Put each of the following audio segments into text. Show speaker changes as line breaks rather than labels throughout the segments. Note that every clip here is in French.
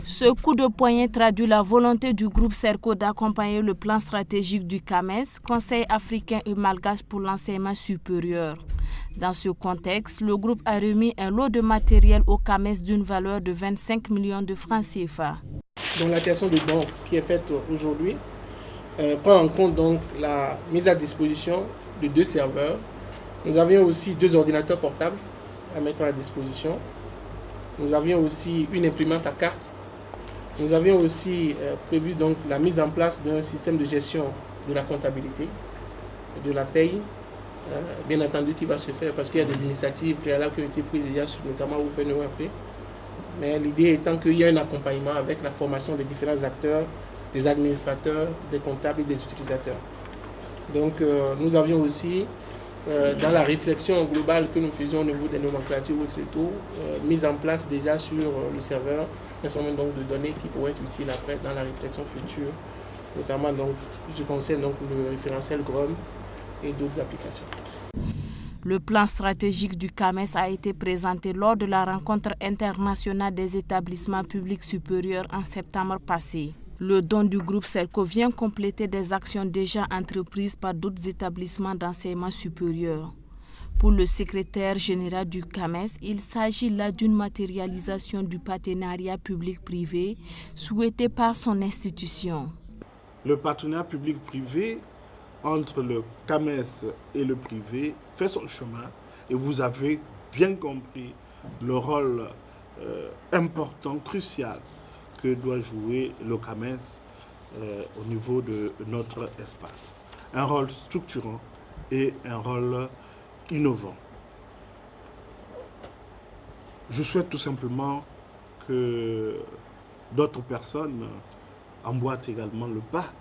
Ce coup de poignet traduit la volonté du groupe Serco d'accompagner le plan stratégique du CAMES, Conseil africain et malgache pour l'enseignement supérieur. Dans ce contexte, le groupe a remis un lot de matériel au CAMES d'une valeur de 25 millions de francs CFA.
Donc la création de dons qui est faite aujourd'hui prend en compte donc la mise à disposition de 2 serveurs. Nous avions aussi 2 ordinateurs portables à mettre à la disposition. Nous avions aussi une imprimante à carte. Nous avions aussi prévu donc la mise en place d'un système de gestion de la comptabilité, de la paye, bien entendu qui va se faire parce qu'il y a des initiatives préalables qui ont été prises déjà, notamment au PNOAP. Mais l'idée étant qu'il y a un accompagnement avec la formation des différents acteurs, des administrateurs, des comptables et des utilisateurs. Donc nous avions aussi, dans la réflexion globale que nous faisions au niveau des nomenclatures ou et tout, mise en place déjà sur le serveur un certain nombre de données qui pourraient être utiles après dans la réflexion future, notamment donc, je concerne donc le référentiel GROM et d'autres applications.
Le plan stratégique du CAMES a été présenté lors de la rencontre internationale des établissements publics supérieurs en septembre passé. Le don du groupe Serco vient compléter des actions déjà entreprises par d'autres établissements d'enseignement supérieur. Pour le secrétaire général du CAMES, il s'agit là d'une matérialisation du partenariat public-privé souhaité par son institution.
Le partenariat public-privé entre le CAMES et le privé fait son chemin et vous avez bien compris le rôle important, crucial que doit jouer le CAMES au niveau de notre espace. Un rôle structurant et un rôle innovant. Je souhaite tout simplement que d'autres personnes emboîtent également le pas.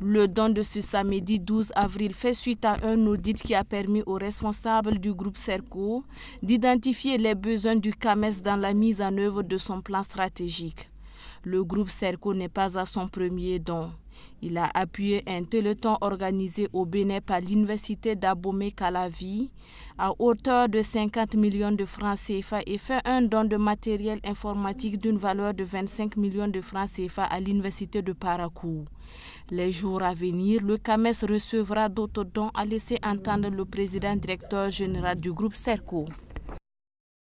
Le don de ce samedi 12 avril fait suite à un audit qui a permis aux responsables du groupe Serco d'identifier les besoins du CAMES dans la mise en œuvre de son plan stratégique. Le groupe Serco n'est pas à son premier don. Il a appuyé un téléthon organisé au Bénin par l'université d'Abomey-Calavi à hauteur de 50 millions de francs CFA et fait un don de matériel informatique d'une valeur de 25 millions de francs CFA à l'université de Parakou. Les jours à venir, le CAMES recevra d'autres dons, a laissé entendre le président directeur général du groupe Serco.